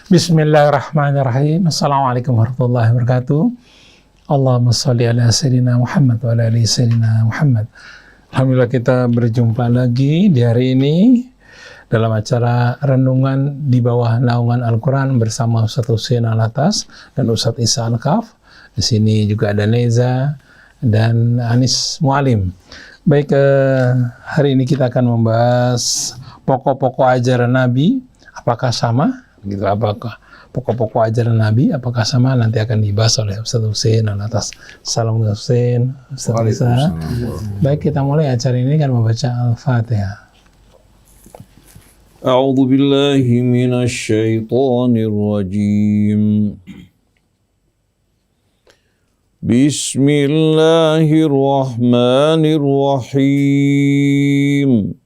Bismillahirrahmanirrahim. Assalamualaikum warahmatullahi wabarakatuh. Allahumma sholli ala sayyidina Muhammad wa ala ali sayyidina Muhammad. Alhamdulillah kita berjumpa lagi di hari ini dalam acara renungan di bawah naungan Al-Quran bersama Ustaz Husain Alatas dan Ustaz Isa Al-Kaf. Di sini juga ada Neza dan Anis Mualim. Baik, hari ini kita akan membahas pokok-pokok ajaran Nabi. Apakah sama? Gitu, apakah pokok-pokok ajaran Nabi apakah sama, nanti akan dibahas oleh Ustaz Husain atas salam Husain, Ustaz Isa. Baik, kita mulai acara ini kan membaca Al-Fatihah. A'udzu billahi minasy syaithanir rajim. Bismillahirrahmanirrahim.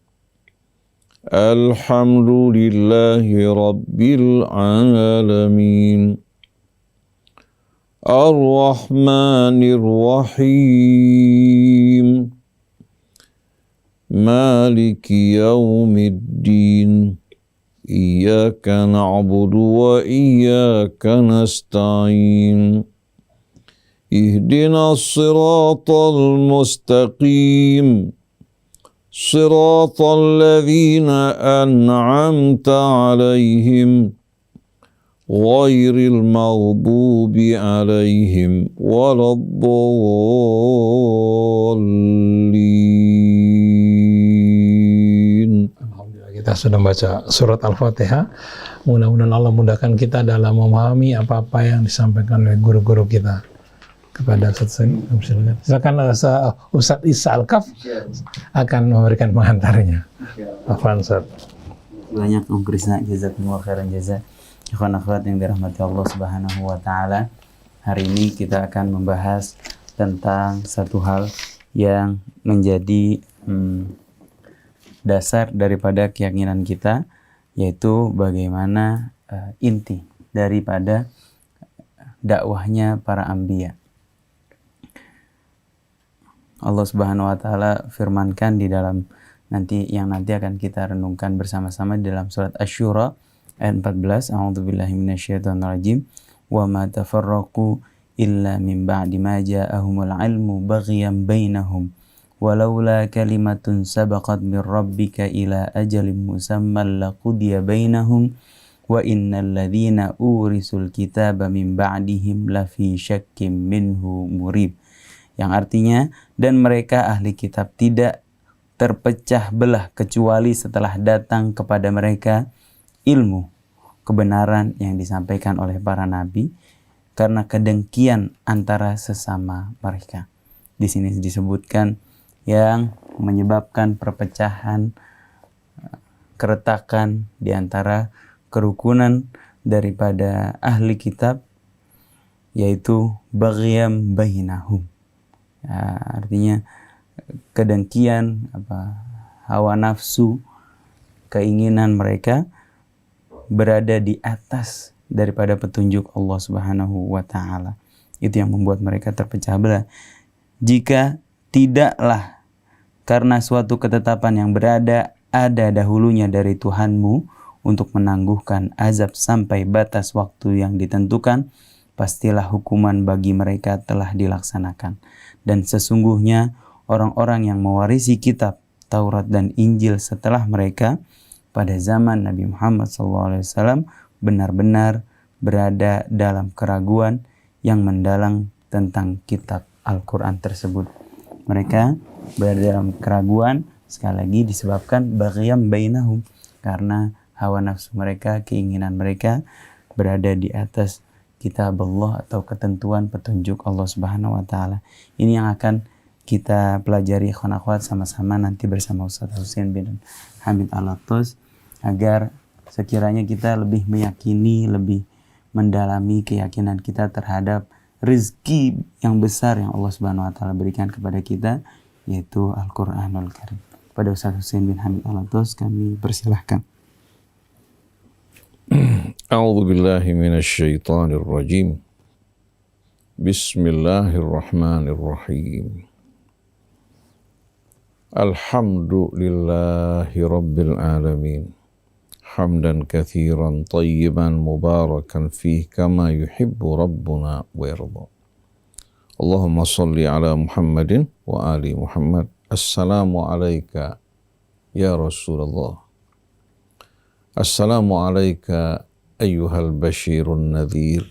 Alhamdulillahi Rabbil Alamin. Ar-Rahmanir Rahim. Maliki Yaumiddin. Iyyaka na'budu wa iyyaka nasta'in. Ihdinas siratal mustaqim. صراط الذين أنعمت عليهم غير المغضوب عليهم ولا الضالين. Alhamdulillah, kita sudah baca surat Al-Fatihah. Mudah-mudahan Allah mudahkan kita dalam memahami apa-apa yang disampaikan oleh guru-guru kita. Kepada Ustaz silakan Ustaz Isa Al-Kaf akan memberikan pengantarnya. Afwan Ustaz. Banyak Om Krisna, jazakumullah khairan jazak. Ikhwan akhwat yang dirahmati Allah Subhanahu wa taala. Hari ini kita akan membahas tentang satu hal yang menjadi dasar daripada keyakinan kita, yaitu bagaimana inti daripada dakwahnya para anbiya. Allah Subhanahu wa taala firmankan di dalam nanti akan kita renungkan bersama-sama di dalam surat Asy-Syura ayat 14. A'udzubillahi minasyaitonirrajim. Wa ma tafarraqu illa min ba'di ma ja'ahumul 'ilmu baghyan bainahum. Walaula kalimatun sabaqat min rabbika ila ajalin musamman laqudiya bainahum wa innal ladzina urisul kitaba min ba'dihim lafi syakkim minhu murib. Yang artinya, dan mereka ahli kitab tidak terpecah belah kecuali setelah datang kepada mereka ilmu kebenaran yang disampaikan oleh para nabi karena kedengkian antara sesama mereka. Di sini disebutkan yang menyebabkan perpecahan, keretakan di antara kerukunan daripada ahli kitab, yaitu baghyan bainahum. Artinya kedengkian, hawa nafsu, keinginan mereka berada di atas daripada petunjuk Allah Subhanahu wa taala. Itu yang membuat mereka terpecah belah. Jika tidaklah karena suatu ketetapan yang ada dahulunya dari Tuhanmu untuk menangguhkan azab sampai batas waktu yang ditentukan, pastilah hukuman bagi mereka telah dilaksanakan. Dan sesungguhnya orang-orang yang mewarisi kitab Taurat dan Injil setelah mereka pada zaman Nabi Muhammad SAW benar-benar berada dalam keraguan yang mendalam tentang kitab Al-Quran tersebut. Mereka berada dalam keraguan, sekali lagi disebabkan baghyan bainahum, karena hawa nafsu mereka, keinginan mereka berada di atas kitab Allah atau ketentuan petunjuk Allah Subhanahu wa taala. Ini yang akan kita pelajari ikhwan akhwat sama-sama nanti bersama Ustaz Husain bin Hamid Alatas, agar sekiranya kita lebih meyakini, lebih mendalami keyakinan kita terhadap rezeki yang besar yang Allah Subhanahu wa taala berikan kepada kita, yaitu Al-Qur'anul Karim. Pada Ustaz Husain bin Hamid Alatas kami persilahkan. A'udzu billahi minasy syaithanir rajim. Bismillahirrahmanirrahim. Alhamdulillahi rabbil alamin. حمدا كثيرا طيبا مباركا فيه كما يحب ربنا ويرضى. اللهم صل على محمد وآل محمد. السلام عليك يا رسول الله. السلام عليك أيها البشير النذير.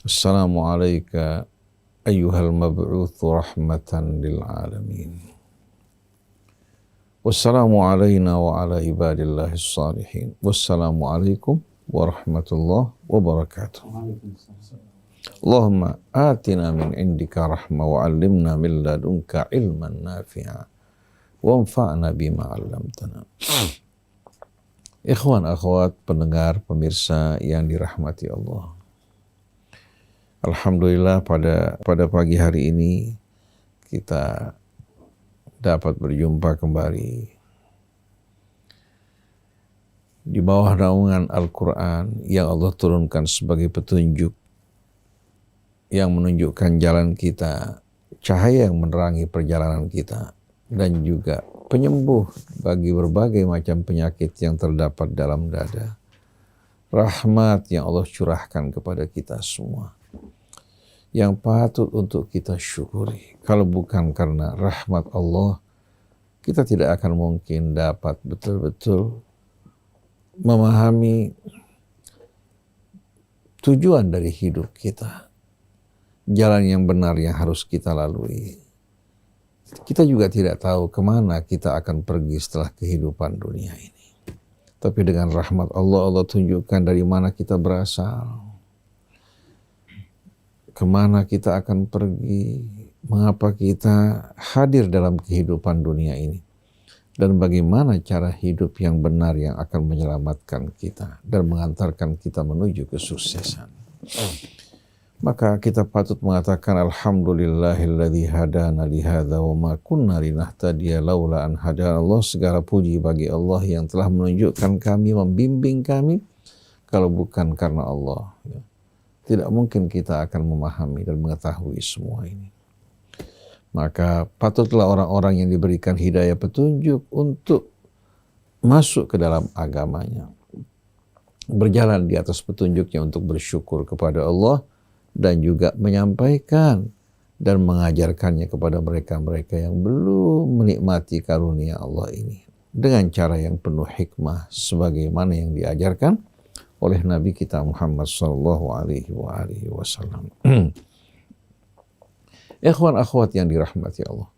السلام عليك أيها المبعوث رحمة للعالمين. والسلام علينا وعلى عباد الله الصالحين. والسلام عليكم ورحمة الله وبركاته. اللهم آتنا من عندك رحمة وعلمنا من لدنك علما نافعا وانفعنا بما علمتنا. Ikhwan akhwat pendengar pemirsa yang dirahmati Allah. Alhamdulillah pada pagi hari ini kita dapat berjumpa kembali di bawah naungan Al-Quran yang Allah turunkan sebagai petunjuk yang menunjukkan jalan kita, cahaya yang menerangi perjalanan kita, dan juga penyembuh bagi berbagai macam penyakit yang terdapat dalam dada. Rahmat yang Allah curahkan kepada kita semua, yang patut untuk kita syukuri. Kalau bukan karena rahmat Allah, kita tidak akan mungkin dapat betul-betul memahami tujuan dari hidup kita, jalan yang benar yang harus kita lalui. Kita juga tidak tahu kemana kita akan pergi setelah kehidupan dunia ini. Tapi dengan rahmat Allah, Allah tunjukkan dari mana kita berasal, kemana kita akan pergi, mengapa kita hadir dalam kehidupan dunia ini, dan bagaimana cara hidup yang benar yang akan menyelamatkan kita dan mengantarkan kita menuju kesuksesan. Maka kita patut mengatakan alhamdulillahilladzi hadana lihadza wa ma kunna linahtadiya laula an hadana Allah. Segala puji bagi Allah yang telah menunjukkan kami, membimbing kami. Kalau bukan karena Allah, ya, tidak mungkin kita akan memahami dan mengetahui semua ini. Maka patutlah orang-orang yang diberikan hidayah petunjuk untuk masuk ke dalam agamanya, berjalan di atas petunjuknya untuk bersyukur kepada Allah, dan juga menyampaikan dan mengajarkannya kepada mereka-mereka yang belum menikmati karunia Allah ini dengan cara yang penuh hikmah sebagaimana yang diajarkan oleh Nabi kita Muhammad sallallahu alaihi wasallam. Ikhwan akhwat yang dirahmati Allah.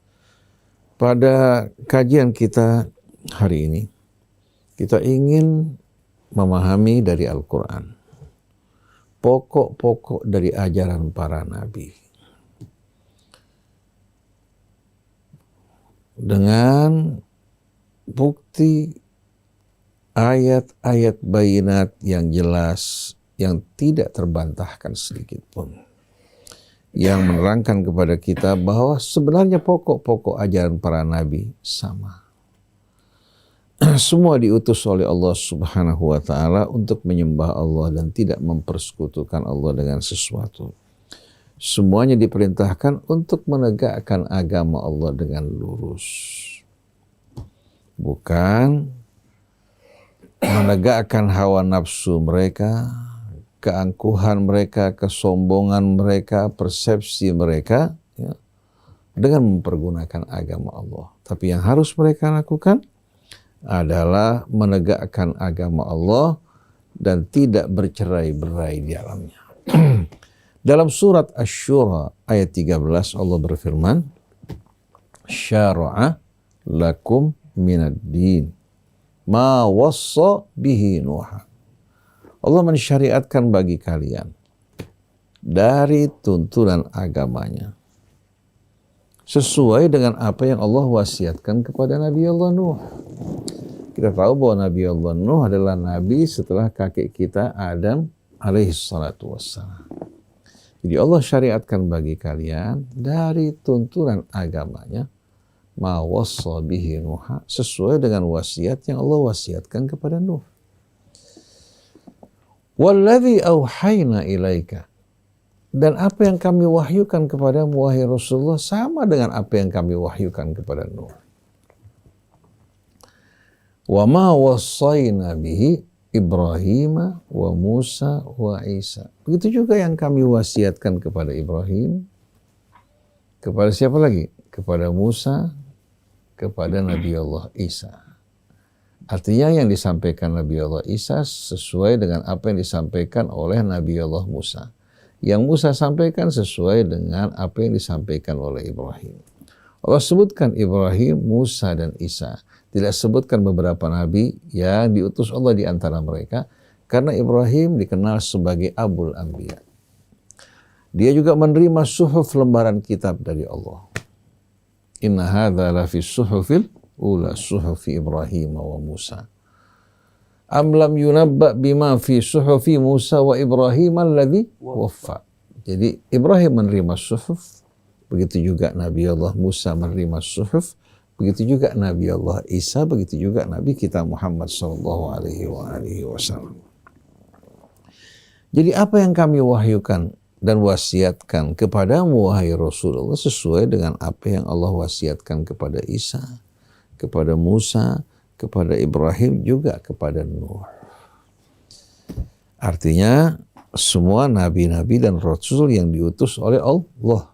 Pada kajian kita hari ini, kita ingin memahami dari Al-Quran pokok-pokok dari ajaran para nabi, dengan bukti ayat-ayat bayinat yang jelas, yang tidak terbantahkan sedikit pun, yang menerangkan kepada kita bahwa sebenarnya pokok-pokok ajaran para nabi sama. Semua diutus oleh Allah Subhanahu wa ta'ala untuk menyembah Allah dan tidak mempersekutukan Allah dengan sesuatu. Semuanya diperintahkan untuk menegakkan agama Allah dengan lurus, bukan menegakkan hawa nafsu mereka, keangkuhan mereka, kesombongan mereka, persepsi mereka, ya, dengan mempergunakan agama Allah. Tapi yang harus mereka lakukan adalah menegakkan agama Allah dan tidak bercerai-berai di dalamnya. Dalam surat Asy-Syura ayat 13 Allah berfirman, syara'a lakum minad din ma wassa bihi Nuha. Allah mensyariatkan bagi kalian dari tuntunan agamanya sesuai dengan apa yang Allah wasiatkan kepada Nabi Allah Nuh. Kita tahu bahwa Nabi Allah Nuh adalah nabi setelah kakek kita Adam alaihi salatu wassalam. Jadi Allah syariatkan bagi kalian dari tuntunan agamanya ma wassa bihi Nuh, sesuai dengan wasiat yang Allah wasiatkan kepada Nuh. Walladzi auhayna ilaika, dan apa yang kami wahyukan kepadamu wahai Rasulullah sama dengan apa yang kami wahyukan kepada Nuh. Wa ma wassayna bihi Ibrahim wa Musa wa Isa. Begitu juga yang kami wasiatkan kepada Ibrahim, kepada siapa lagi? Kepada Musa, kepada Nabi Allah Isa. Artinya yang disampaikan Nabi Allah Isa sesuai dengan apa yang disampaikan oleh Nabi Allah Musa. Yang Musa sampaikan sesuai dengan apa yang disampaikan oleh Ibrahim. Allah sebutkan Ibrahim, Musa, dan Isa. Tidak sebutkan beberapa nabi yang diutus Allah di antara mereka, karena Ibrahim dikenal sebagai Abul Anbiya. Dia juga menerima suhuf lembaran kitab dari Allah. Inna hadza la fi suhufil ula suhufi Ibrahim wa Musa. Am lam yunabba bima fi suhufi Musa wa Ibrahim alladhi waffa. Jadi Ibrahim menerima suhuf, begitu juga Nabi Allah Musa menerima suhuf, begitu juga Nabi Allah Isa, begitu juga Nabi kita Muhammad sallallahu alaihi wasallam. Jadi apa yang kami wahyukan dan wasiatkan kepadamu wahai Rasulullah sesuai dengan apa yang Allah wasiatkan kepada Isa, kepada Musa, kepada Ibrahim, juga kepada Nuh. Artinya semua nabi-nabi dan rasul yang diutus oleh Allah.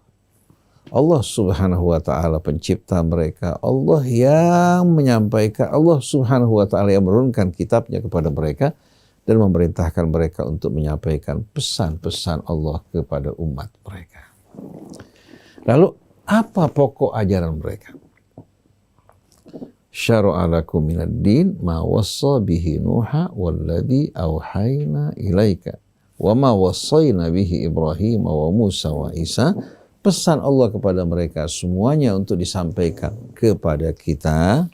Allah subhanahu wa ta'ala pencipta mereka, Allah yang menyampaikan, Allah subhanahu wa ta'ala yang menurunkan kitabnya kepada mereka dan memerintahkan mereka untuk menyampaikan pesan-pesan Allah kepada umat mereka. Lalu apa pokok ajaran mereka? Syara'a lakum minad din ma wassa bihi Nuha walladhi auhayna ilaika wa ma wassayna bihi Ibrahim wa Musa wa Isa. Pesan Allah kepada mereka semuanya untuk disampaikan kepada kita,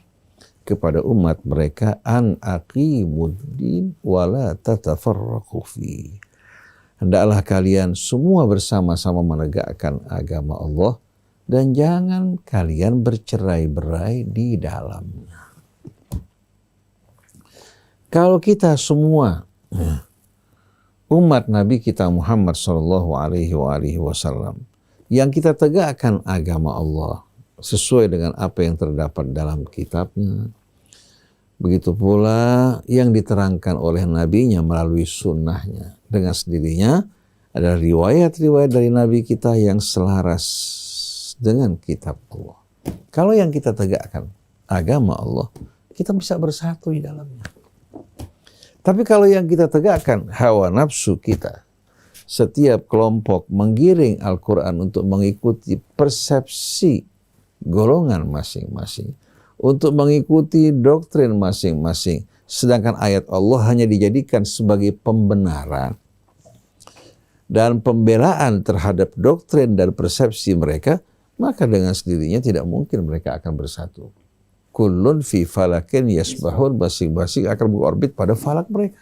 kepada umat mereka, an aqimuddin wa la tatafarraqu fi. Hendaklah kalian semua bersama-sama menegakkan agama Allah dan jangan kalian bercerai-berai di dalamnya. Kalau kita semua umat Nabi kita Muhammad sallallahu alaihi wasallam yang kita tegakkan agama Allah sesuai dengan apa yang terdapat dalam kitabnya, begitu pula yang diterangkan oleh nabinya melalui sunnahnya, dengan sendirinya ada riwayat-riwayat dari nabi kita yang selaras dengan kitab Allah. Kalau yang kita tegakkan agama Allah, kita bisa bersatu di dalamnya. Tapi kalau yang kita tegakkan hawa nafsu kita, setiap kelompok menggiring Al-Quran untuk mengikuti persepsi golongan masing-masing, untuk mengikuti doktrin masing-masing, sedangkan ayat Allah hanya dijadikan sebagai pembenaran dan pembelaan terhadap doktrin dan persepsi mereka, maka dengan sendirinya tidak mungkin mereka akan bersatu. Kullun fi falakin yasbahun, masing-masing akan berorbit pada falak mereka.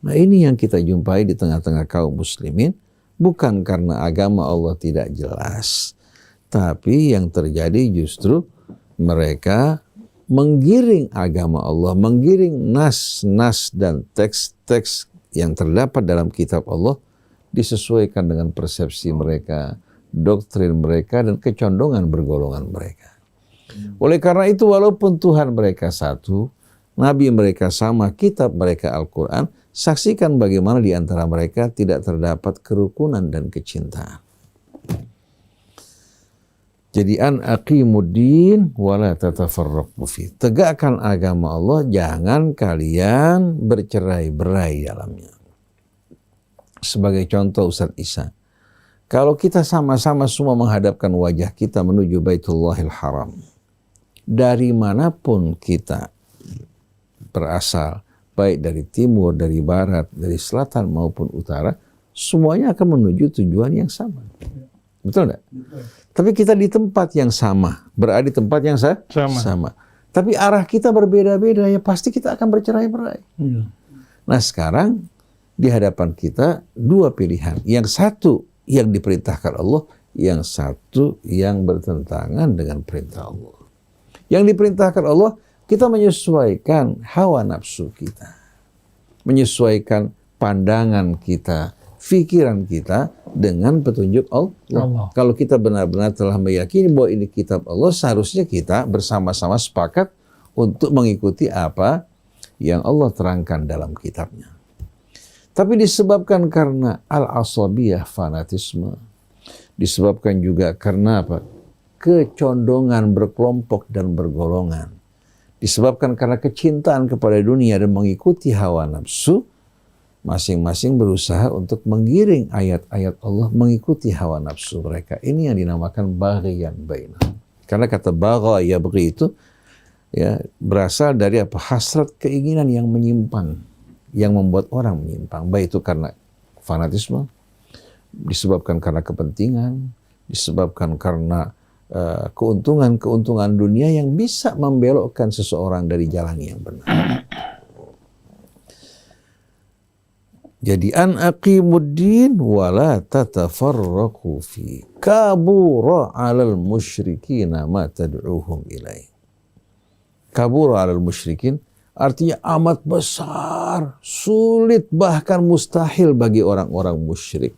Nah, ini yang kita jumpai di tengah-tengah kaum muslimin, bukan karena agama Allah tidak jelas, tapi yang terjadi justru mereka menggiring agama Allah, menggiring nas-nas dan teks-teks yang terdapat dalam kitab Allah disesuaikan dengan persepsi mereka, doktrin mereka, dan kecondongan bergolongan mereka. Oleh karena itu, walaupun Tuhan mereka satu, Nabi mereka sama, kitab mereka Al-Quran, saksikan bagaimana di antara mereka tidak terdapat kerukunan dan kecintaan. Jadi an aqimuddin wa la tatafarraqu fi. Tegakkan agama Allah, jangan kalian bercerai-berai dalamnya. Sebagai contoh Ustaz Isa, kalau kita sama-sama semua menghadapkan wajah kita menuju Baitullahil Haram, dari manapun kita berasal, baik dari timur, dari barat, dari selatan maupun utara, semuanya akan menuju tujuan yang sama. Betul enggak? Tapi kita di tempat yang sama, berada di tempat yang sama. Tapi arah kita berbeda-beda, ya pasti kita akan bercerai-berai. Nah sekarang di hadapan kita dua pilihan. Yang satu yang diperintahkan Allah, yang satu yang bertentangan dengan perintah Allah. Yang diperintahkan Allah, kita menyesuaikan hawa nafsu kita, menyesuaikan pandangan kita, fikiran kita dengan petunjuk Allah. Kalau kita benar-benar telah meyakini bahwa ini kitab Allah, seharusnya kita bersama-sama sepakat untuk mengikuti apa yang Allah terangkan dalam kitabnya. Tapi disebabkan karena al-asabiyah, fanatisme, disebabkan juga karena apa? Kecondongan berkelompok dan bergolongan. Disebabkan karena kecintaan kepada dunia dan mengikuti hawa nafsu, masing-masing berusaha untuk menggiring ayat-ayat Allah mengikuti hawa nafsu mereka. Ini yang dinamakan baghyan bainahum. Karena kata bagha yabghi itu ya berasal dari apa? Hasrat keinginan yang menyimpang, yang membuat orang menyimpang. Baik itu karena fanatisme, disebabkan karena kepentingan, disebabkan karena keuntungan-keuntungan dunia yang bisa membelokkan seseorang dari jalan yang benar. Jadi an aqimuddin wa la tatafarraqu fi kabura 'alal musyrikin ma tad'uhum ilaih. Kabura 'alal musyrikin artinya amat besar, sulit bahkan mustahil bagi orang-orang musyrik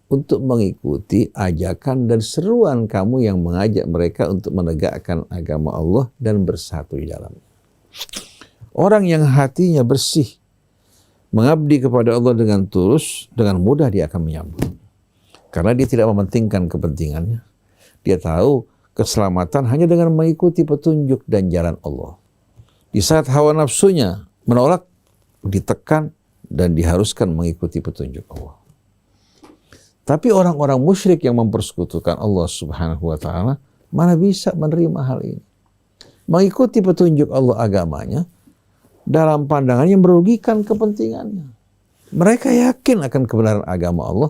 untuk mengikuti ajakan dan seruan kamu yang mengajak mereka untuk menegakkan agama Allah dan bersatu di dalamnya. Orang yang hatinya bersih, mengabdi kepada Allah dengan tulus, dengan mudah dia akan menyambut. Karena dia tidak mementingkan kepentingannya. Dia tahu keselamatan hanya dengan mengikuti petunjuk dan jalan Allah. Di saat hawa nafsunya menolak, ditekan, dan diharuskan mengikuti petunjuk Allah. Tapi orang-orang musyrik yang mempersekutukan Allah Subhanahu wa ta'ala, mana bisa menerima hal ini? Mengikuti petunjuk Allah agamanya, dalam pandangan yang merugikan kepentingannya. Mereka yakin akan kebenaran agama Allah,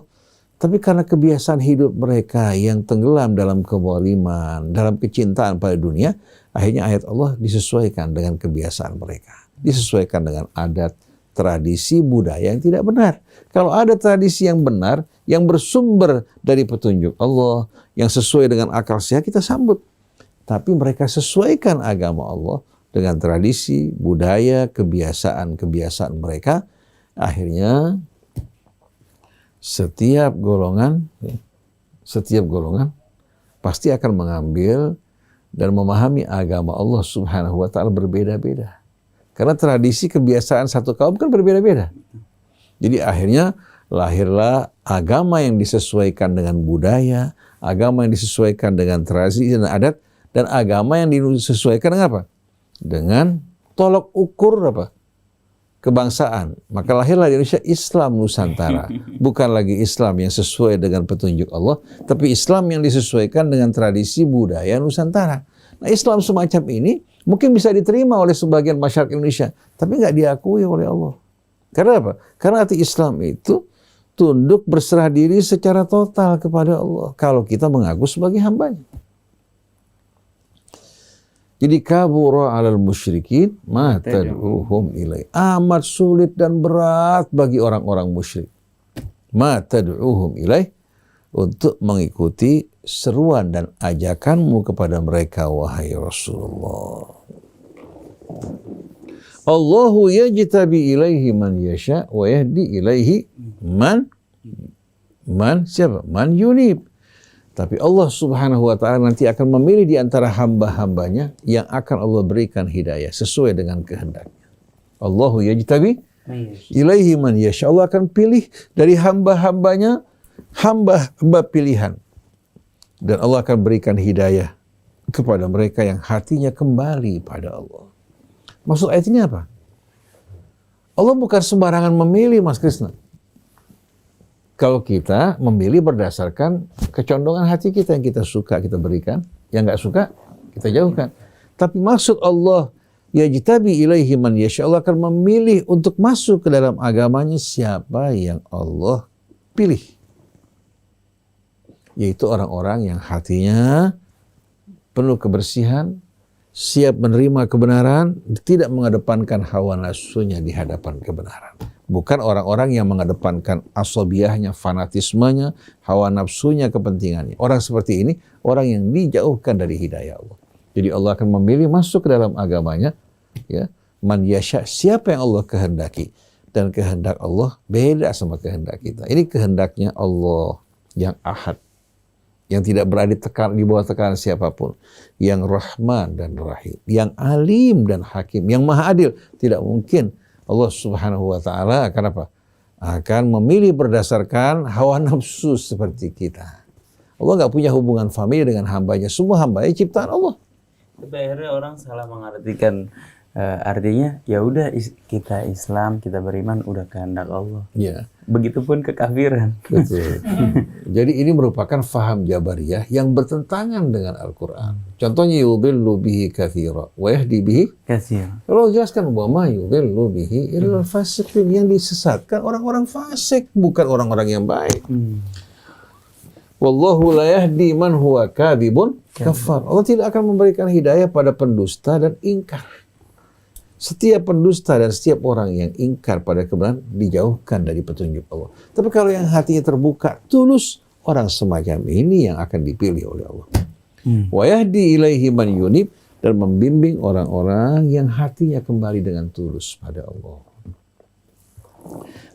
tapi karena kebiasaan hidup mereka yang tenggelam dalam kezaliman, dalam kecintaan pada dunia, akhirnya ayat Allah disesuaikan dengan kebiasaan mereka. Disesuaikan dengan adat, tradisi, budaya yang tidak benar. Kalau ada tradisi yang benar, yang bersumber dari petunjuk Allah, yang sesuai dengan akal sehat, kita sambut. Tapi mereka sesuaikan agama Allah dengan tradisi, budaya, kebiasaan mereka. Akhirnya setiap golongan pasti akan mengambil dan memahami agama Allah Subhanahu wa ta'ala berbeda-beda. Karena tradisi kebiasaan satu kaum kan berbeda-beda. Jadi akhirnya lahirlah agama yang disesuaikan dengan budaya, agama yang disesuaikan dengan tradisi dan adat, dan agama yang disesuaikan dengan apa? Dengan tolok ukur apa? Kebangsaan. Maka lahirlah di Indonesia Islam Nusantara. Bukan lagi Islam yang sesuai dengan petunjuk Allah, tapi Islam yang disesuaikan dengan tradisi budaya Nusantara. Nah, Islam semacam ini mungkin bisa diterima oleh sebagian masyarakat Indonesia, tapi nggak diakui oleh Allah. Karena apa? Karena arti Islam itu tunduk berserah diri secara total kepada Allah. Kalau kita mengaku sebagai hambanya. Jadi kabura 'alal musyrikin ma tad'uhum ilai. Amat sulit dan berat bagi orang-orang musyrik. Ma tad'uhum ilai, untuk mengikuti seruan dan ajakanmu kepada mereka, wahai Rasulullah. Allahu yajtabi ilaihi man yasha wa yahdi ilaihi man yunib. Tapi Allah Subhanahu wa ta'ala nanti akan memilih di antara hamba-hambanya yang akan Allah berikan hidayah sesuai dengan kehendaknya. Allahu yajtabi ilaihi man yasha. Allah akan pilih dari hamba-hambanya hamba pilihan. Dan Allah akan berikan hidayah kepada mereka yang hatinya kembali pada Allah. Maksud ayat ini apa? Allah bukan sembarangan memilih, Mas Krisna. Kalau kita memilih berdasarkan kecondongan hati kita, yang kita suka kita berikan, yang nggak suka kita jauhkan. Tapi maksud Allah, yajtabi ilaihi man yasha, Allah akan memilih untuk masuk ke dalam agamanya siapa yang Allah pilih. Yaitu orang-orang yang hatinya penuh kebersihan, siap menerima kebenaran, tidak mengedepankan hawa nafsunya di hadapan kebenaran. Bukan orang-orang yang mengedepankan asabiyahnya, fanatismenya, hawa nafsunya, kepentingannya. Orang seperti ini, orang yang dijauhkan dari hidayah Allah. Jadi Allah akan memilih masuk ke dalam agamanya, ya, man yasha, siapa yang Allah kehendaki. Dan kehendak Allah beda sama kehendak kita. Ini kehendaknya Allah yang ahad, yang tidak berada di bawah tekanan siapapun, yang Rahman dan Rahim, yang Alim dan Hakim, yang Maha Adil. Tidak mungkin Allah Subhanahu wa taala akan apa? Akan memilih berdasarkan hawa nafsu seperti kita. Allah nggak punya hubungan famili dengan hambanya. Semua hambanya ciptaan Allah. Tapi akhirnya orang salah mengartikan, artinya ya udah kita Islam, kita beriman udah kehendak Allah. Ya. Begitupun kekafiran. Betul. Jadi ini merupakan faham Jabariyah yang bertentangan dengan Al-Quran. Contohnya yudhillu bihi katsira wa yahdi bihi Kasihan. kalau jelaskan bahwa yudhillu bihi illal fasiqin, yang disesatkan orang-orang fasik, bukan orang-orang yang baik. Wallahu la yahdi man huwa kadhibun kafar. Allah tidak akan memberikan hidayah pada pendusta dan ingkar. Setiap pendusta dan setiap orang yang ingkar pada kebenaran dijauhkan dari petunjuk Allah. Tapi kalau yang hatinya terbuka, tulus, orang semacam ini yang akan dipilih oleh Allah. Wa yahdi ilaihi man yunib, dan membimbing orang-orang yang hatinya kembali dengan tulus pada Allah.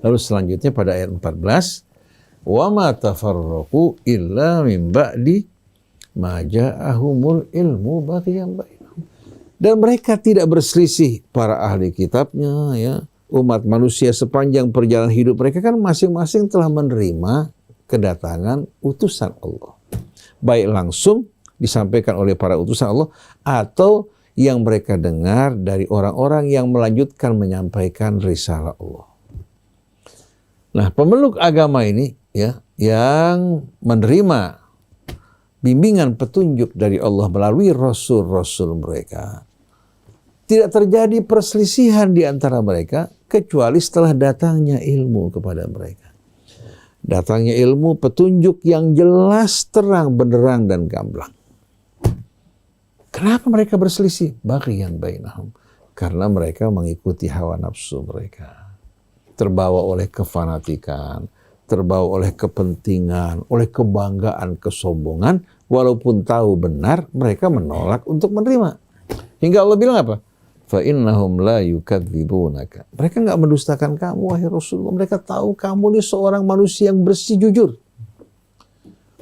Lalu selanjutnya pada ayat 14, wa ma tafarraqu illa min ba'di ma ja'ahumul ilmu baghyan bainahum. Dan mereka tidak berselisih, para ahli kitabnya, ya, umat manusia sepanjang perjalanan hidup mereka kan masing-masing telah menerima kedatangan utusan Allah. Baik langsung disampaikan oleh para utusan Allah atau yang mereka dengar dari orang-orang yang melanjutkan menyampaikan risalah Allah. Nah, pemeluk agama ini, ya, yang menerima bimbingan petunjuk dari Allah melalui rasul-rasul mereka, tidak terjadi perselisihan di antara mereka kecuali setelah datangnya ilmu kepada mereka. Datangnya ilmu, petunjuk yang jelas, terang, benderang, dan gamblang. Kenapa mereka berselisih? Baghyan bainahum. Karena mereka mengikuti hawa nafsu mereka. Terbawa oleh kefanatikan, terbawa oleh kepentingan, oleh kebanggaan, kesombongan. Walaupun tahu benar, mereka menolak untuk menerima. Hingga Allah bilang apa? فَإِنَّهُمْ لَا يُكَذِّبُونَكَ. Mereka nggak mendustakan kamu, wahai Rasulullah. Mereka tahu kamu ini seorang manusia yang bersih, jujur.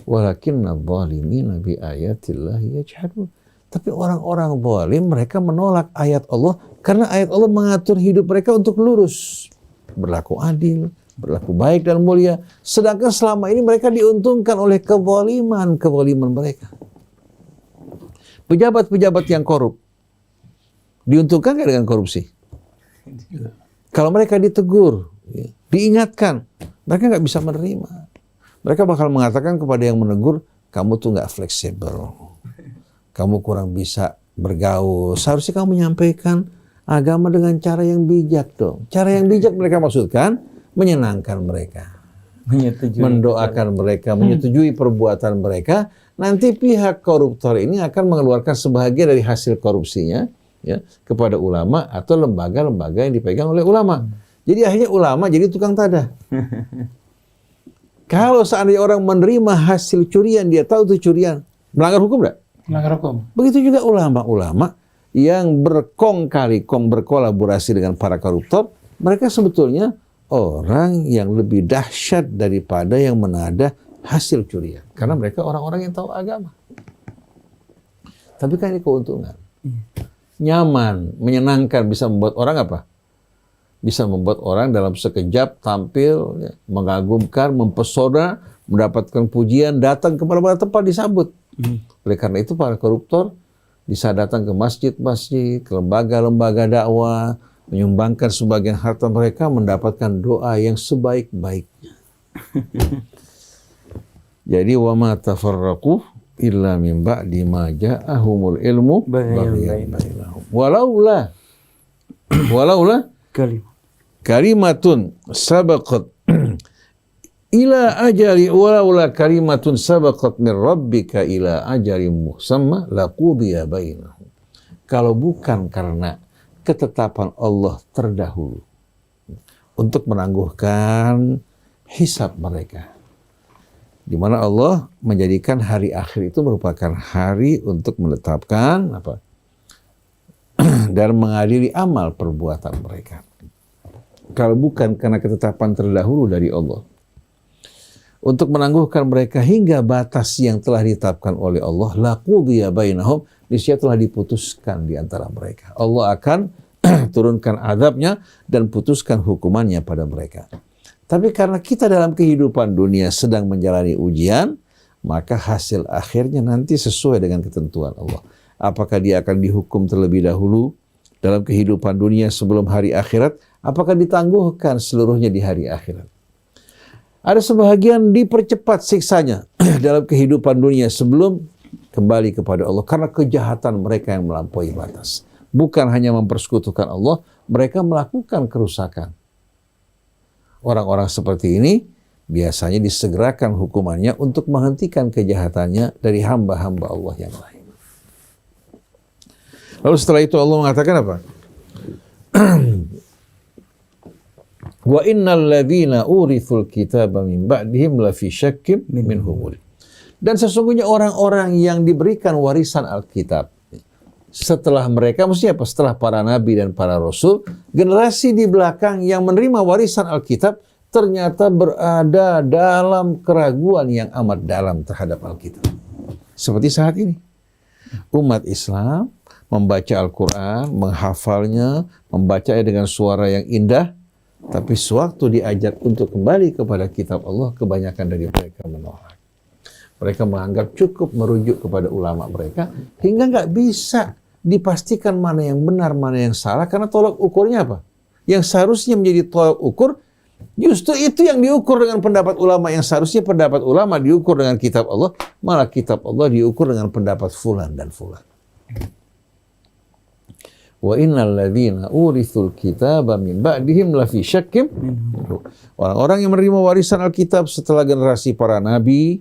وَلَكِنَّ الظَّالِمِينَ بِآيَاتِ اللَّهِ يَجْحَدُونَ. Tapi orang-orang zalim, mereka menolak ayat Allah karena ayat Allah mengatur hidup mereka untuk lurus, berlaku adil, berlaku baik dan mulia. Sedangkan selama ini mereka diuntungkan oleh kezaliman mereka. Pejabat-pejabat yang korup diuntungkan nggak dengan korupsi? Kalau mereka ditegur, diingatkan, mereka nggak bisa menerima. Mereka bakal mengatakan kepada yang menegur, kamu tuh nggak fleksibel, kamu kurang bisa bergaul. Seharusnya kamu menyampaikan agama dengan cara yang bijak dong. Cara yang bijak mereka maksudkan menyenangkan mereka, mendoakan mereka, menyetujui perbuatan mereka. Nanti pihak koruptor ini akan mengeluarkan sebahagian dari hasil korupsinya, ya, kepada ulama atau lembaga-lembaga yang dipegang oleh ulama. Jadi akhirnya ulama jadi tukang tadah. Kalau seandainya orang menerima hasil curian, dia tahu itu curian, melanggar hukum enggak? Melanggar hukum. Begitu juga ulama-ulama yang berkong kali kong berkolaborasi dengan para koruptor, mereka sebetulnya orang yang lebih dahsyat daripada yang menada hasil curian. Karena mereka orang-orang yang tahu agama. Tapi kan ini keuntungan. Nyaman, menyenangkan, bisa membuat orang apa? Bisa membuat orang dalam sekejap tampil, ya, mengagumkan, mempesona, mendapatkan pujian, datang ke mana-mana tempat disambut. Oleh karena itu para koruptor bisa datang ke masjid-masjid, ke lembaga-lembaga dakwah, menyumbangkan sebagian harta mereka, mendapatkan doa yang sebaik-baiknya. Jadi wa ma tafarraqu illa min ba'di ma ja'ahumul ilmu baghyan bainahum. Walaula kalimatun sabaqat ila ajali, walaula kalimatun sabaqat min rabbika ila ajalin musamma laqudiya bainahum. Kalau bukan karena ketetapan Allah terdahulu untuk menangguhkan hisab mereka, di mana Allah menjadikan hari akhir itu merupakan hari untuk menetapkan apa? Dan mengadili amal perbuatan mereka. Kalau bukan karena ketetapan terdahulu dari Allah, untuk menangguhkan mereka hingga batas yang telah ditetapkan oleh Allah, laqudiya bainahum, niscaya telah diputuskan di antara mereka. Allah akan turunkan azabnya dan putuskan hukumannya pada mereka. Tapi karena kita dalam kehidupan dunia sedang menjalani ujian, maka hasil akhirnya nanti sesuai dengan ketentuan Allah. Apakah dia akan dihukum terlebih dahulu dalam kehidupan dunia sebelum hari akhirat? Apakah ditangguhkan seluruhnya di hari akhirat? Ada sebahagian dipercepat siksanya dalam kehidupan dunia sebelum kembali kepada Allah karena kejahatan mereka yang melampaui batas. Bukan hanya mempersekutukan Allah, mereka melakukan kerusakan. Orang-orang seperti ini biasanya disegerakan hukumannya untuk menghentikan kejahatannya dari hamba-hamba Allah yang lain. Lalu setelah itu Allah mengatakan apa? Wa innal ladzina urithul kitaba min ba'dihim lafi syakkim minhu. Dan sesungguhnya orang-orang yang diberikan warisan Alkitab setelah mereka, maksudnya apa? Setelah para nabi dan para rasul, generasi di belakang yang menerima warisan Alkitab ternyata berada dalam keraguan yang amat dalam terhadap Alkitab. Seperti saat ini, umat Islam membaca Al-Quran, menghafalnya, membacanya dengan suara yang indah, tapi sewaktu diajak untuk kembali kepada kitab Allah, kebanyakan dari mereka menolak. Mereka menganggap cukup merujuk kepada ulama mereka, hingga nggak bisa dipastikan mana yang benar, mana yang salah, karena tolak ukurnya apa? Yang seharusnya menjadi tolak ukur, justru itu yang diukur dengan pendapat ulama, yang seharusnya pendapat ulama diukur dengan kitab Allah, malah kitab Allah diukur dengan pendapat fulan dan fulan. Wa innal ladzina urithul kitaba min ba'dihim lafi syakkim. Orang-orang yang menerima warisan Alkitab setelah generasi para nabi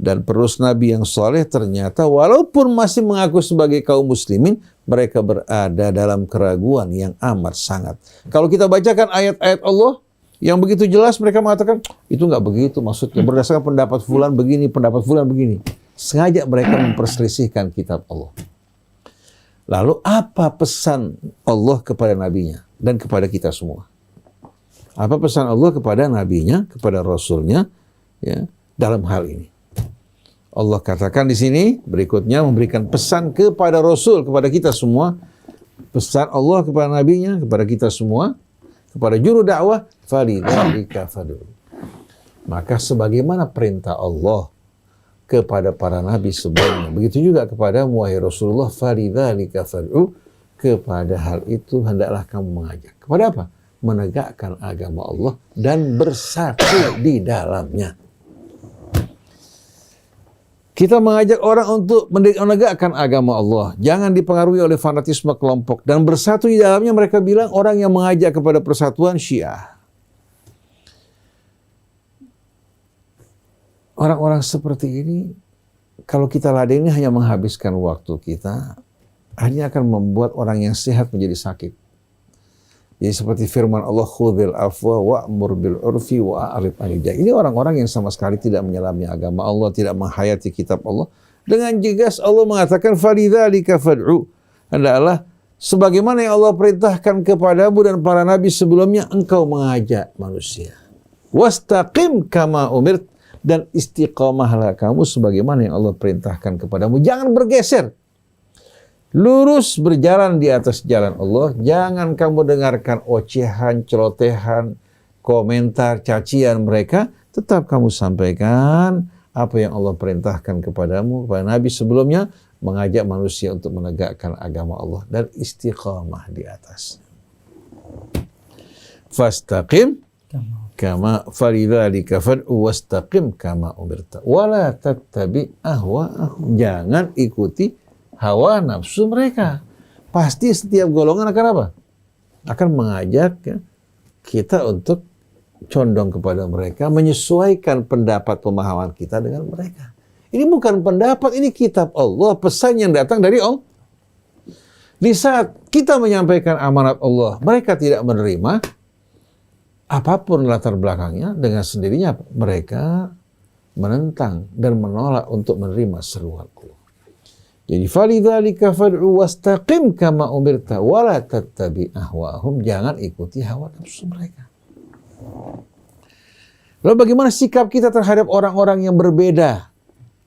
dan penerus nabi yang soleh, ternyata walaupun masih mengaku sebagai kaum muslimin, mereka berada dalam keraguan yang amat sangat. Kalau kita bacakan ayat-ayat Allah yang begitu jelas, mereka mengatakan itu nggak begitu maksudnya, berdasarkan pendapat fulan begini, pendapat fulan begini. Sengaja mereka memperselisihkan kitab Allah. Lalu apa pesan Allah kepada nabinya dan kepada kita semua? Apa pesan Allah kepada nabinya, kepada rasulnya, ya, dalam hal ini? Allah katakan di sini berikutnya memberikan pesan kepada rasul, kepada kita semua. Pesan Allah kepada nabinya, kepada kita semua, kepada juru dakwah, falidzalika fad'u. Maka sebagaimana perintah Allah kepada para nabi sebelumnya, begitu juga kepada wahai Rasulullah, falidzalika fad'u, kepada hal itu hendaklah kamu mengajak. Kepada apa? Menegakkan agama Allah dan bersatu di dalamnya. Kita mengajak orang untuk menegakkan agama Allah, jangan dipengaruhi oleh fanatisme kelompok, dan bersatu di dalamnya. Mereka bilang orang yang mengajak kepada persatuan Syiah. Orang-orang seperti ini, kalau kita ladeni hanya menghabiskan waktu kita, hanya akan membuat orang yang sehat menjadi sakit. Jadi seperti firman Allah, khudhil afwa wa'mur bil urfi wa'arid 'anil jahil. Ini orang-orang yang sama sekali tidak menyelami agama Allah, tidak menghayati kitab Allah. Dengan jelas Allah mengatakan, falidzalika fad'u. Hendaklah sebagaimana yang Allah perintahkan kepadamu dan para nabi sebelumnya, engkau mengajak manusia. Wastaqim kama umirt, dan istiqamahlah kamu sebagaimana yang Allah perintahkan kepadamu. Jangan bergeser. Lurus berjalan di atas jalan Allah. Jangan kamu dengarkan ocehan, celotehan, komentar, cacian mereka. Tetap kamu sampaikan apa yang Allah perintahkan kepadamu, kepada Nabi sebelumnya, mengajak manusia untuk menegakkan agama Allah dan istiqamah di atas. Fastaqim kama falidzalika fad'u wastaqim kama umirta wala tattabi ahwa'ahum. Jangan ikuti hawa nafsu mereka. Pasti setiap golongan akan apa? Akan mengajak kita untuk condong kepada mereka, menyesuaikan pendapat pemahaman kita dengan mereka. Ini bukan pendapat, ini kitab Allah, pesan yang datang dari Allah. Di saat kita menyampaikan amanat Allah, mereka tidak menerima, apapun latar belakangnya, dengan sendirinya mereka menentang dan menolak untuk menerima seruan Allah. Jadi falidzalika fad'u wastaqim kama umirta wala tattabi ahwa'ahum. Jangan ikuti hawa nafsu mereka. Lalu bagaimana sikap kita terhadap orang-orang yang berbeda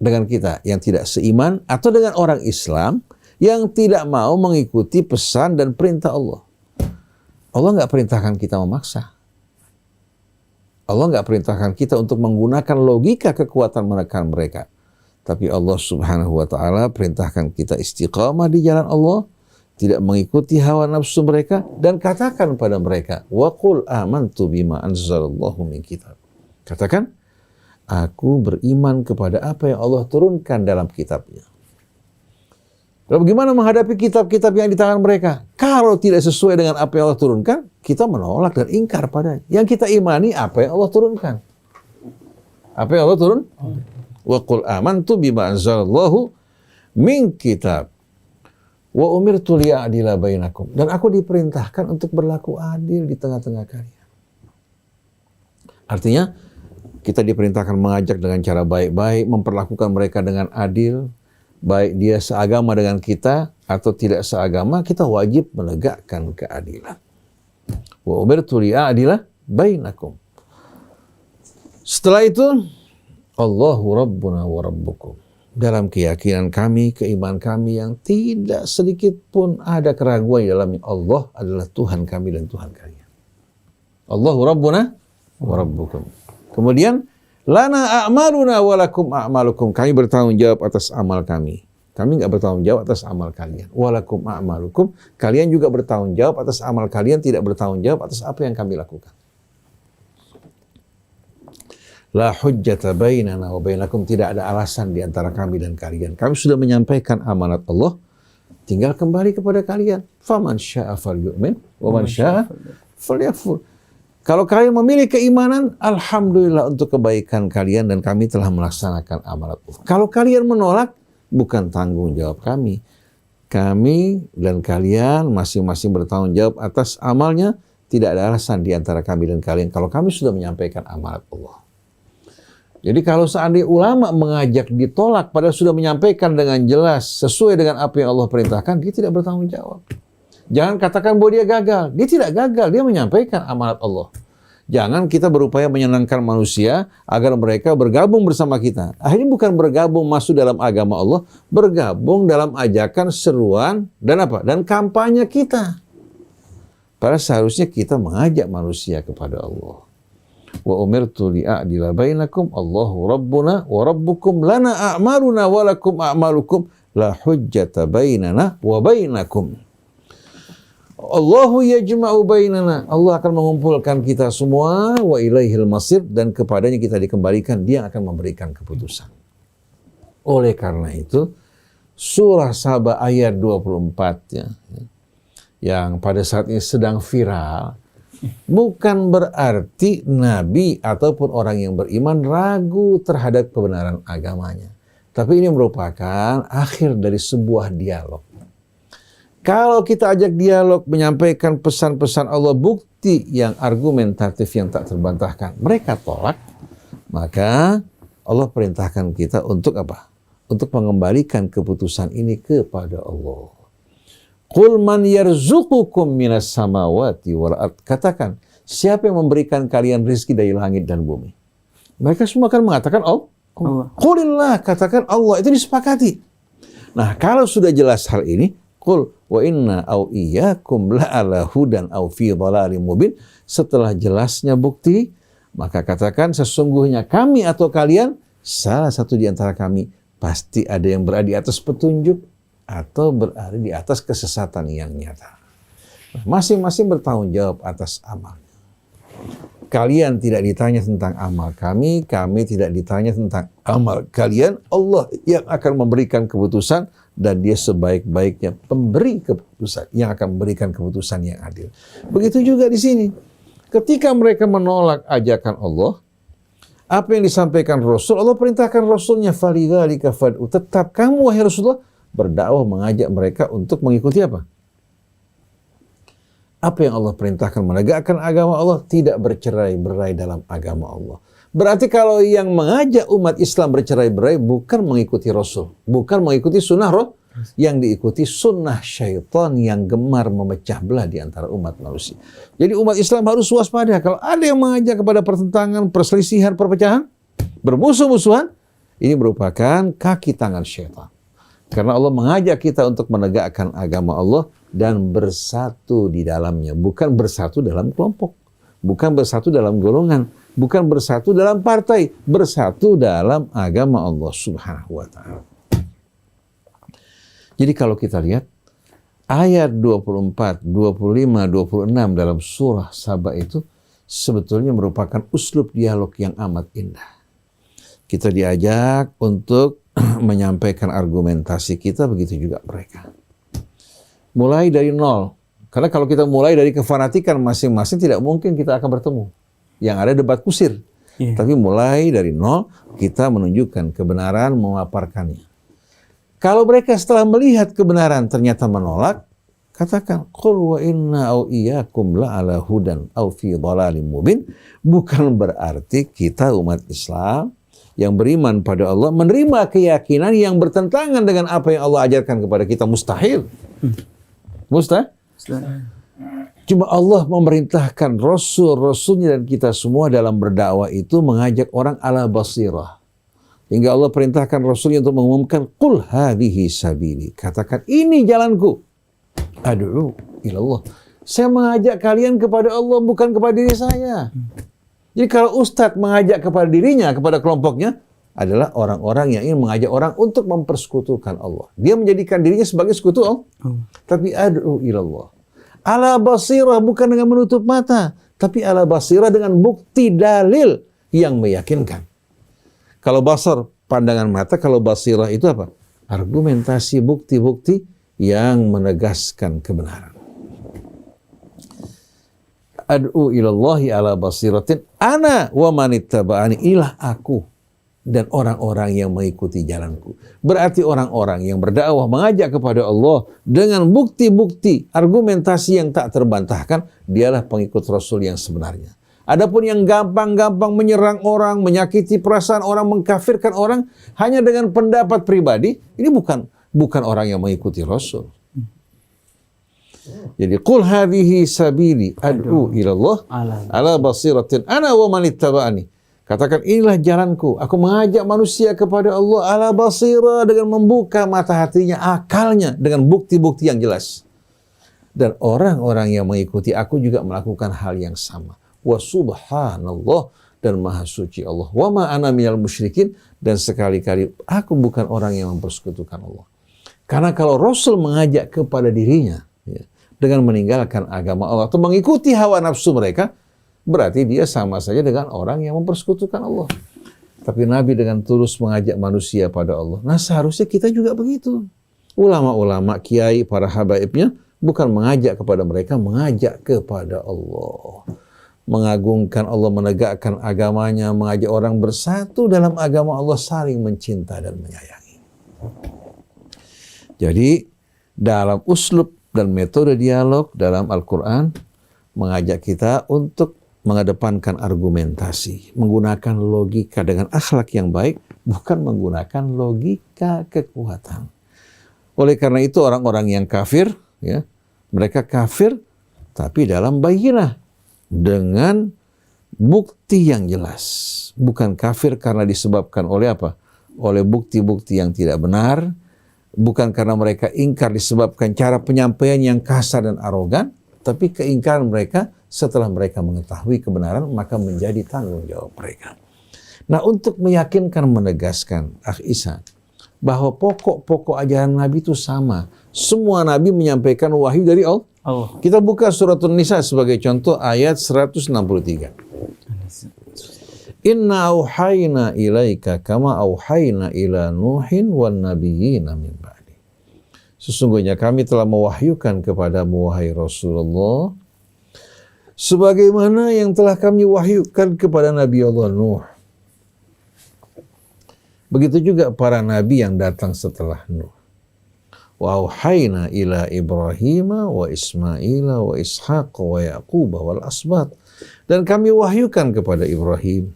dengan kita, yang tidak seiman, atau dengan orang Islam yang tidak mau mengikuti pesan dan perintah Allah? Allah nggak perintahkan kita memaksa. Allah nggak perintahkan kita untuk menggunakan logika kekuatan menekan mereka. Tapi Allah Subhanahu wa Ta'ala perintahkan kita istiqamah di jalan Allah, tidak mengikuti hawa nafsu mereka, dan katakan pada mereka, wa qul amantu bima anzalallahu min kitab. Katakan, aku beriman kepada apa yang Allah turunkan dalam kitabnya. Lalu bagaimana menghadapi kitab-kitab yang di tangan mereka? Kalau tidak sesuai dengan apa yang Allah turunkan, kita menolak dan ingkar padanya. Yang kita imani apa yang Allah turunkan. Apa yang Allah turun? Wa qul amantu bima anzalallahu min kitab wa umirtu liya'dila bainakum. Dan aku diperintahkan untuk berlaku adil di tengah-tengah kalian. Artinya, kita diperintahkan mengajak dengan cara baik-baik, memperlakukan mereka dengan adil, baik dia seagama dengan kita atau tidak seagama, kita wajib menegakkan keadilan. Wa umirtu liya'dila bainakum. Setelah itu, Allahu Rabbuna wa Rabbukum. Dalam keyakinan kami, keimanan kami yang tidak sedikit pun ada keraguan di dalamnya, Allah adalah Tuhan kami dan Tuhan kalian. Allahu Rabbuna wa Rabbukum. Kemudian, lana a'maluna wa lakum a'malukum. Kami bertanggung jawab atas amal kami. Kami nggak bertanggung jawab atas amal kalian. Wa lakum a'malukum. Kalian juga bertanggung jawab atas amal kalian, tidak bertanggung jawab atas apa yang kami lakukan. La hujjata bainana wa bainakum. Tidak ada alasan di antara kami dan kalian. Kami sudah menyampaikan amanat Allah. Tinggal kembali kepada kalian. Faman sya'a falyu'min wa man sya'a falyakfur. Kalau kalian memilih keimanan, alhamdulillah untuk kebaikan kalian dan kami telah melaksanakan amanat Allah. Kalau kalian menolak, bukan tanggung jawab kami. Kami dan kalian masing-masing bertanggung jawab atas amalnya. Tidak ada alasan di antara kami dan kalian kalau kami sudah menyampaikan amanat Allah. Jadi kalau seandainya ulama mengajak ditolak padahal sudah menyampaikan dengan jelas sesuai dengan apa yang Allah perintahkan, dia tidak bertanggung jawab. Jangan katakan bahwa dia gagal. Dia tidak gagal, dia menyampaikan amanat Allah. Jangan kita berupaya menyenangkan manusia agar mereka bergabung bersama kita. Akhirnya bukan bergabung masuk dalam agama Allah, bergabung dalam ajakan, seruan, dan apa? Dan kampanye kita. Padahal seharusnya kita mengajak manusia kepada Allah. Wa umirtu li'a'dila bainakum Allahu Rabbuna wa Rabbukum lana a'maluna wa lakum a'malukum la hujjata bainana wa bainakum. Allahu yajma'u bainana. Allah akan mengumpulkan kita semua wa ilaihil masir, dan kepadanya kita dikembalikan, dia akan memberikan keputusan. Oleh karena itu surah Saba ayat 24 yang pada saat ini sedang viral, bukan berarti Nabi ataupun orang yang beriman ragu terhadap kebenaran agamanya. Tapi ini merupakan akhir dari sebuah dialog. Kalau kita ajak dialog, menyampaikan pesan-pesan Allah, bukti yang argumentatif yang tak terbantahkan, mereka tolak, maka Allah perintahkan kita untuk apa? Untuk mengembalikan keputusan ini kepada Allah. Qul man yarzuqukum minas samawati wal ard. Katakan, siapa yang memberikan kalian rezeki dari langit dan bumi? Mereka semua akan mengatakan Allah. Qulillah, katakan Allah. Itu disepakati. Nah, kalau sudah jelas hal ini, qul wa inna au iyyakum la'ala hudan au fi dhalalim mubin. Setelah jelasnya bukti, maka katakan sesungguhnya kami atau kalian, salah satu di antara kami pasti ada yang berada di atas petunjuk atau berada di atas kesesatan yang nyata. Masing-masing bertanggung jawab atas amalnya. Kalian tidak ditanya tentang amal kami tidak ditanya tentang amal kalian. Allah yang akan memberikan keputusan, dan dia sebaik-baiknya pemberi keputusan yang akan memberikan keputusan yang adil. Begitu juga di sini. Ketika mereka menolak ajakan Allah, apa yang disampaikan Rasul, Allah perintahkan Rasulnya, falidzalika fad'u. Tetap kamu wahai Rasulullah berdakwah, mengajak mereka untuk mengikuti apa? Apa yang Allah perintahkan, menegakkan agama Allah, tidak bercerai-berai dalam agama Allah. Berarti kalau yang mengajak umat Islam bercerai-berai bukan mengikuti Rasul, bukan mengikuti sunnah yang diikuti sunnah syaitan yang gemar memecah belah di antara umat manusia. Jadi umat Islam harus waspada kalau ada yang mengajak kepada pertentangan, perselisihan, perpecahan, bermusuh-musuhan, ini merupakan kaki tangan syaitan. Karena Allah mengajak kita untuk menegakkan agama Allah dan bersatu di dalamnya, bukan bersatu dalam kelompok, bukan bersatu dalam golongan, bukan bersatu dalam partai, bersatu dalam agama Allah Subhanahu wa taala. Jadi kalau kita lihat ayat 24, 25, 26 dalam surah Saba itu sebetulnya merupakan uslub dialog yang amat indah. Kita diajak untuk menyampaikan argumentasi kita, begitu juga mereka. Mulai dari nol. Karena kalau kita mulai dari kefanatikan masing-masing tidak mungkin kita akan bertemu. Yang ada debat kusir. Tapi mulai dari nol kita menunjukkan kebenaran, memaparkannya. Kalau mereka setelah melihat kebenaran ternyata menolak, katakan qul wa inna au iyyakum la ala hudan au fi dhalalim mubin. Bukan berarti kita umat Islam yang beriman pada Allah menerima keyakinan yang bertentangan dengan apa yang Allah ajarkan kepada kita. Mustahil. Mustahil. Cuma Allah memerintahkan Rasul-Rasulnya dan kita semua dalam berdakwah itu mengajak orang ala basirah. Hingga Allah perintahkan Rasulnya untuk mengumumkan qul hadhihi sabili. Katakan ini jalanku. Ad'u ilallah. Saya mengajak kalian kepada Allah bukan kepada diri saya. Jadi kalau Ustadz mengajak kepada dirinya, kepada kelompoknya, adalah orang-orang yang ingin mengajak orang untuk mempersekutukan Allah. Dia menjadikan dirinya sebagai sekutu Allah. Tapi ad'u ilallah. Ala basirah, bukan dengan menutup mata. Tapi ala basirah dengan bukti dalil yang meyakinkan. Kalau basar, pandangan mata. Kalau basirah itu apa? Argumentasi, bukti-bukti yang menegaskan kebenaran. Ad'u ilallahi ala basiratin ana wa manittaba'ani. Inilah aku dan orang-orang yang mengikuti jalanku. Berarti orang-orang yang berdakwah mengajak kepada Allah dengan bukti-bukti, argumentasi yang tak terbantahkan, dialah pengikut Rasul yang sebenarnya. Adapun yang gampang-gampang menyerang orang, menyakiti perasaan orang, mengkafirkan orang hanya dengan pendapat pribadi, ini bukan orang yang mengikuti Rasul. Jadi qul hadhihi sabili ad'u ilallah ala basiratin ana wa man ittaba'ani. Katakan inilah jalanku, aku mengajak manusia kepada Allah ala basirah, dengan membuka mata hatinya, akalnya dengan bukti-bukti yang jelas. Dan orang-orang yang mengikuti aku juga melakukan hal yang sama. Wa subhanallah, dan maha suci Allah. Wa ma ana minal musyrikin, dan sekali-kali aku bukan orang yang mempersekutukan Allah. Karena kalau Rasul mengajak kepada dirinya dengan meninggalkan agama Allah atau mengikuti hawa nafsu mereka, berarti dia sama saja dengan orang yang mempersekutukan Allah. Tapi Nabi dengan tulus mengajak manusia pada Allah. Nah seharusnya kita juga begitu. Ulama-ulama, kiai, para habaibnya bukan mengajak kepada mereka, mengajak kepada Allah. Mengagungkan Allah, menegakkan agamanya, mengajak orang bersatu dalam agama Allah, saling mencinta dan menyayangi. Jadi dalam uslub dan metode dialog dalam Al-Quran mengajak kita untuk mengedepankan argumentasi, menggunakan logika dengan akhlak yang baik, bukan menggunakan logika kekuatan. Oleh karena itu orang-orang yang kafir, mereka kafir tapi dalam bayyinah, dengan bukti yang jelas. Bukan kafir karena disebabkan oleh apa? Oleh bukti-bukti yang tidak benar. Bukan karena mereka ingkar disebabkan cara penyampaian yang kasar dan arogan. Tapi keingkaran mereka setelah mereka mengetahui kebenaran, maka menjadi tanggung jawab mereka. Nah untuk meyakinkan, menegaskan, Ihsan, bahwa pokok-pokok ajaran Nabi itu sama. Semua Nabi menyampaikan wahyu dari Allah. Kita buka surat An-Nisa sebagai contoh ayat 163. Inna auhayna ilaika kama auhayna ila Nuhin wan nabiyyina min ba'di. Sesungguhnya kami telah mewahyukan kepadamu wahai Rasulullah sebagaimana yang telah kami wahyukan kepada Nabi Allah Nuh. Begitu juga para nabi yang datang setelah Nuh. Wa auhayna ila Ibrahim wa Ismaila wa Ishaq wa Yaqub wal asbat. Dan kami wahyukan kepada Ibrahim,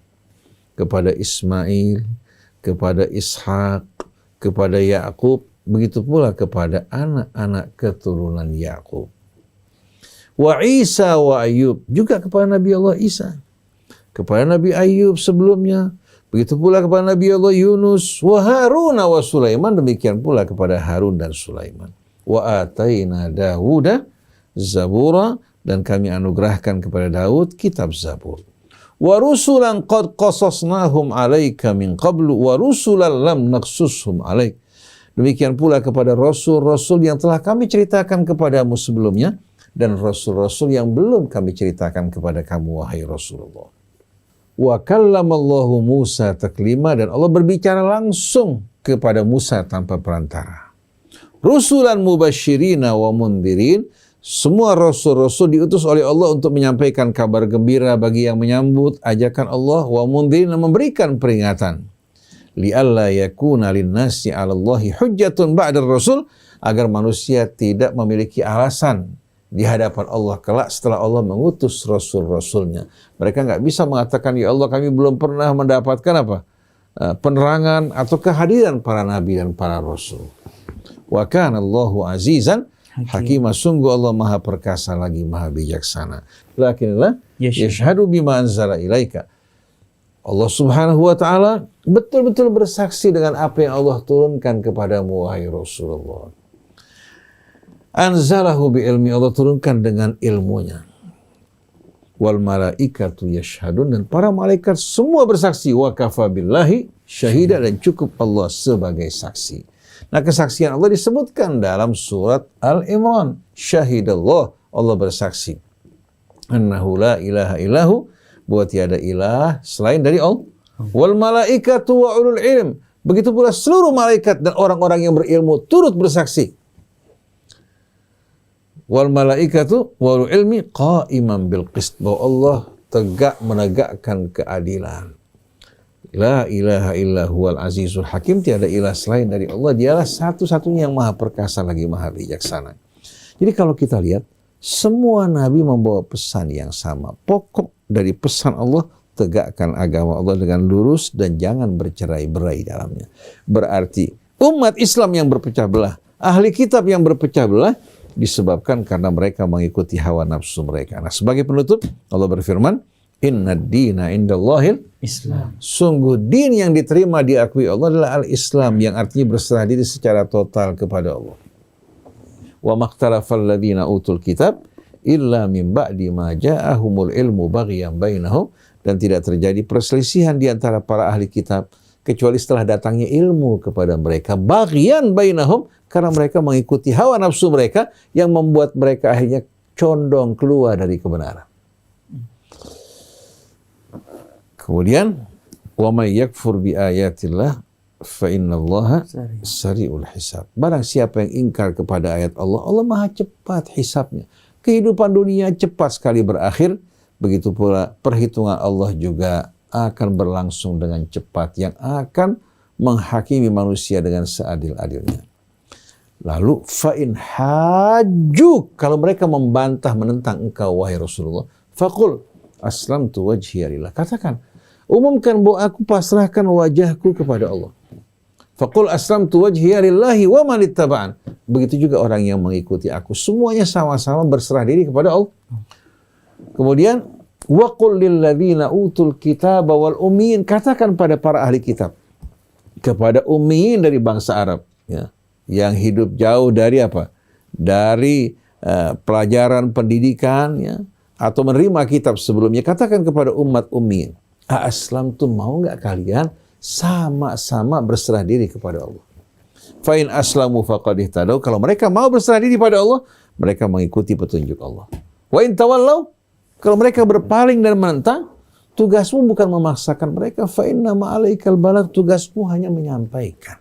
kepada Ismail, kepada Ishaq, kepada Yaqub, begitu pula kepada anak-anak keturunan Yakub. Wa Isa wa Ayub, juga kepada Nabi Allah Isa, kepada Nabi Ayub sebelumnya, begitu pula kepada Nabi Allah Yunus, wa Harun wa Sulaiman, demikian pula kepada Harun dan Sulaiman. Wa ataina Dawuda Zabura, dan kami anugerahkan kepada Daud kitab Zabur. Wa rusulan qad qasasnahum 'alaika min qablu wa rusulan lam naqsushum 'alaik. Demikian pula kepada rasul-rasul yang telah kami ceritakan kepadamu sebelumnya, dan rasul-rasul yang belum kami ceritakan kepada kamu, wahai Rasulullah. Wa kallamallahu Musa taklima, dan Allah berbicara langsung kepada Musa tanpa perantara. Rusulan mubasyirina wa mundirin, semua rasul-rasul diutus oleh Allah untuk menyampaikan kabar gembira bagi yang menyambut ajakan Allah, wa mundirin, memberikan peringatan. Li'alla yakuna linnasi 'alallahi hujjatun ba'da rasul, agar manusia tidak memiliki alasan di hadapan Allah kelak setelah Allah mengutus rasul-rasulnya. Mereka nggak bisa mengatakan, ya Allah, kami belum pernah mendapatkan penerangan atau kehadiran para nabi dan para rasul. Wa kana Allahu azizan hakimah, sungguh Allah maha perkasa lagi maha bijaksana. Lakinillah yashhadu bima anzala ilaika. Allah subhanahu wa ta'ala betul-betul bersaksi dengan apa yang Allah turunkan kepadamu, wahai Rasulullah. Anzalahu bi ilmi, Allah turunkan dengan ilmunya. Wal malaikatu yashhadun, dan para malaikat semua bersaksi. Wa kafa billahi syahida, dan cukup Allah sebagai saksi. Nah, kesaksian Allah disebutkan dalam surat Al-Imran. Syahidallah, Allah bersaksi. Annahu la ilaha illahu, bahwa tiada ilah selain dari Allah. Wal malaikatu wa ulul ilm, begitu pula seluruh malaikat dan orang-orang yang berilmu turut bersaksi. Wal malaikatu wa ulul ilmi qa'iman bil qist, bahwa Allah tegak menegakkan keadilan. La ilaha illa huwal azizul hakim, tiada ilah selain dari Allah, dialah satu-satunya yang maha perkasa lagi maha bijaksana. Jadi kalau kita lihat, semua nabi membawa pesan yang sama. Pokok dari pesan Allah, tegakkan agama Allah dengan lurus dan jangan bercerai-berai dalamnya. Berarti umat Islam yang berpecah belah, ahli kitab yang berpecah belah, disebabkan karena mereka mengikuti hawa nafsu mereka. Nah, sebagai penutup, Allah berfirman, inna dina indallahil Islam. Sungguh din yang diterima diakui Allah adalah al-Islam, yang artinya berserah diri secara total kepada Allah. Wa maktarafal ladina utul kitab illa min ba'di ma ja'ahumul ilmu baghyan bainahum, dan tidak terjadi perselisihan di antara para ahli kitab kecuali setelah datangnya ilmu kepada mereka, baghyan bainahum, karena mereka mengikuti hawa nafsu mereka yang membuat mereka akhirnya condong keluar dari kebenaran. Kemudian wa may yakfur bi ayatillah fa innallaha sari'ul hisab. Barang siapa yang ingkar kepada ayat Allah, Allah maha cepat hisabnya. Kehidupan dunia cepat sekali berakhir, begitu pula perhitungan Allah juga akan berlangsung dengan cepat, yang akan menghakimi manusia dengan seadil-adilnya. Lalu fa'in hajjuk, kalau mereka membantah menentang engkau wahai Rasulullah, faqul aslamtu wajhiya lillah, katakan, umumkan bahwa aku pasrahkan wajahku kepada Allah. Faqul aslamtu wajhiya lillahi wa man ittaba'an. Begitu juga orang yang mengikuti aku, semuanya sama-sama berserah diri kepada Allah. Kemudian wa qul lil ladzina utul kitaba wal ummiyin, katakan pada para ahli kitab, kepada ummiyin dari bangsa Arab, ya, yang hidup jauh dari dari pelajaran pendidikan, ya, atau menerima kitab sebelumnya, katakan kepada umat ummiyin, aslamtum, mau nggak kalian sama-sama berserah diri kepada Allah? Fa'in aslamu faqad ihtadaw, kalau mereka mau berserah diri pada Allah, mereka mengikuti petunjuk Allah. Wa in tawallaw, kalau mereka berpaling dan menentang, tugasmu bukan memaksakan mereka, fa inna ma'alaikal balagh, tugasmu hanya menyampaikan.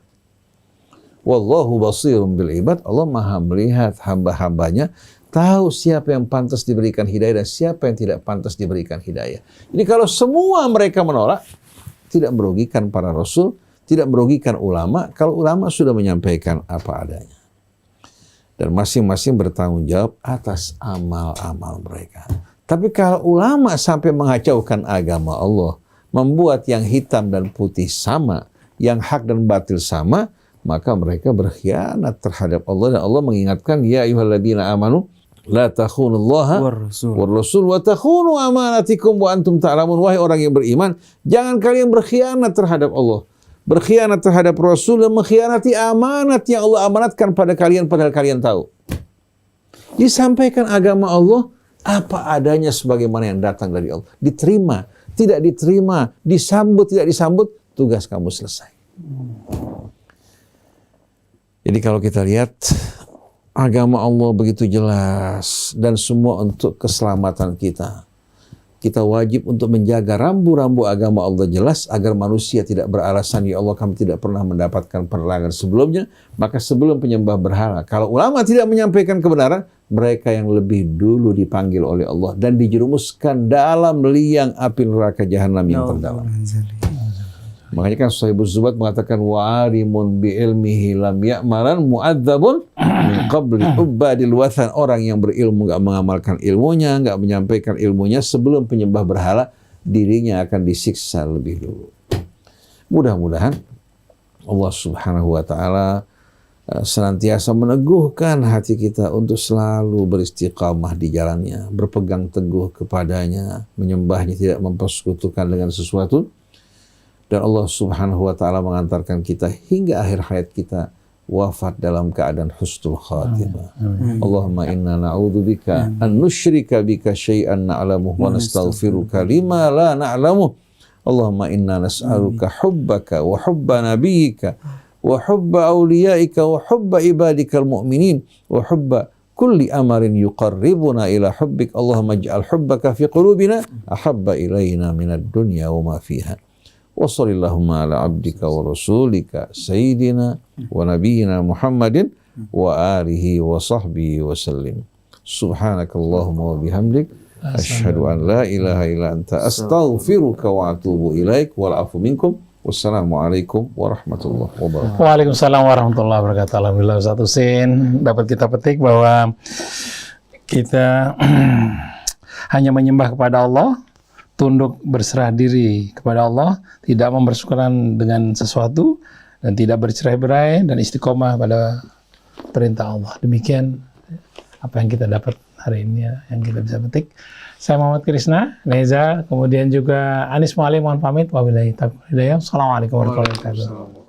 Wallahu basirun bil ibad, Allah maha melihat hamba-hambanya, tahu siapa yang pantas diberikan hidayah dan siapa yang tidak pantas diberikan hidayah. Jadi kalau semua mereka menolak, tidak merugikan para rasul, tidak merugikan ulama, kalau ulama sudah menyampaikan apa adanya. Dan masing-masing bertanggung jawab atas amal-amal mereka. Tapi kalau ulama sampai mengacaukan agama Allah, membuat yang hitam dan putih sama, yang hak dan batil sama, maka mereka berkhianat terhadap Allah, dan Allah mengingatkan, ya ayyuhalladzina amanu la takhunullaha war rasul wa takhunu amanatikum wa antum ta'lamun. Wahai orang yang beriman, jangan kalian berkhianat terhadap Allah, berkhianat terhadap Rasul, dan mengkhianati amanat yang Allah amanatkan pada kalian padahal kalian tahu. Disampaikan agama Allah apa adanya sebagaimana yang datang dari Allah. Diterima, tidak diterima, disambut, tidak disambut, tugas kamu selesai. Jadi kalau kita lihat agama Allah begitu jelas dan semua untuk keselamatan kita. Kita wajib untuk menjaga rambu-rambu agama Allah jelas agar manusia tidak beralasan, ya Allah kami tidak pernah mendapatkan penerangan sebelumnya. Maka sebelum penyembah berhala, kalau ulama tidak menyampaikan kebenaran, mereka yang lebih dulu dipanggil oleh Allah dan dijerumuskan dalam liang api neraka jahanam yang terdalam. Makanya kan Sahibuz Zubat mengatakan wa'arimun bi'ilmihi lam ya'maran mu'adzabun min qabli ubadil wathan. Orang yang berilmu enggak mengamalkan ilmunya, enggak menyampaikan ilmunya sebelum penyembah berhala, dirinya akan disiksa lebih dulu. Mudah-mudahan Allah Subhanahu wa taala senantiasa meneguhkan hati kita untuk selalu beristiqamah di jalannya, berpegang teguh kepadanya, menyembahnya, tidak mempersekutukan dengan sesuatu. Dan Allah Subhanahu wa taala mengantarkan kita hingga akhir hayat kita wafat dalam keadaan husnul khatimah. Allahumma inna na'udzubika an nusyrika bika syai'an na'lamuhu wa nastaghfiruka lima la na'lamuh. Allahumma inna nas'aluka hubbaka wa hubba nabiyyika wa hubba awliyaika wa hubba ibadikal mu'minin wa hubba kulli amarin yuqarribuna ila hubbik. Allahumma ij'al hubbaka fi qulubina ahabba ilayna minad dunya wa ma fiha. Wa sallallahu ala abdika wa rasulika sayyidina wa nabiyyina Muhammadin wa alihi wa sahbihi wa sallim. Subhanakallahumma wa bihamdik asyhadu an la ilaha illa anta astaghfiruka wa atubu ilaik wal afu minkum. Wassalamualaikum warahmatullahi wabarakatuh. Waalaikumsalam warahmatullahi wabarakatuh. Alhamdulillah Ustaz Husin, dapat kita petik bahwa kita hanya menyembah kepada Allah, tunduk berserah diri kepada Allah, tidak mempersekutukan dengan sesuatu, dan tidak bercerai-berai, dan istiqomah pada perintah Allah. Demikian apa yang kita dapat hari ini, yang kita bisa petik. Saya Muhammad Krisna, Neza, kemudian juga Anis Mualim, mohon pamit. Wabillahi taufiq wal hidayah. Assalamualaikum warahmatullahi wabarakatuh.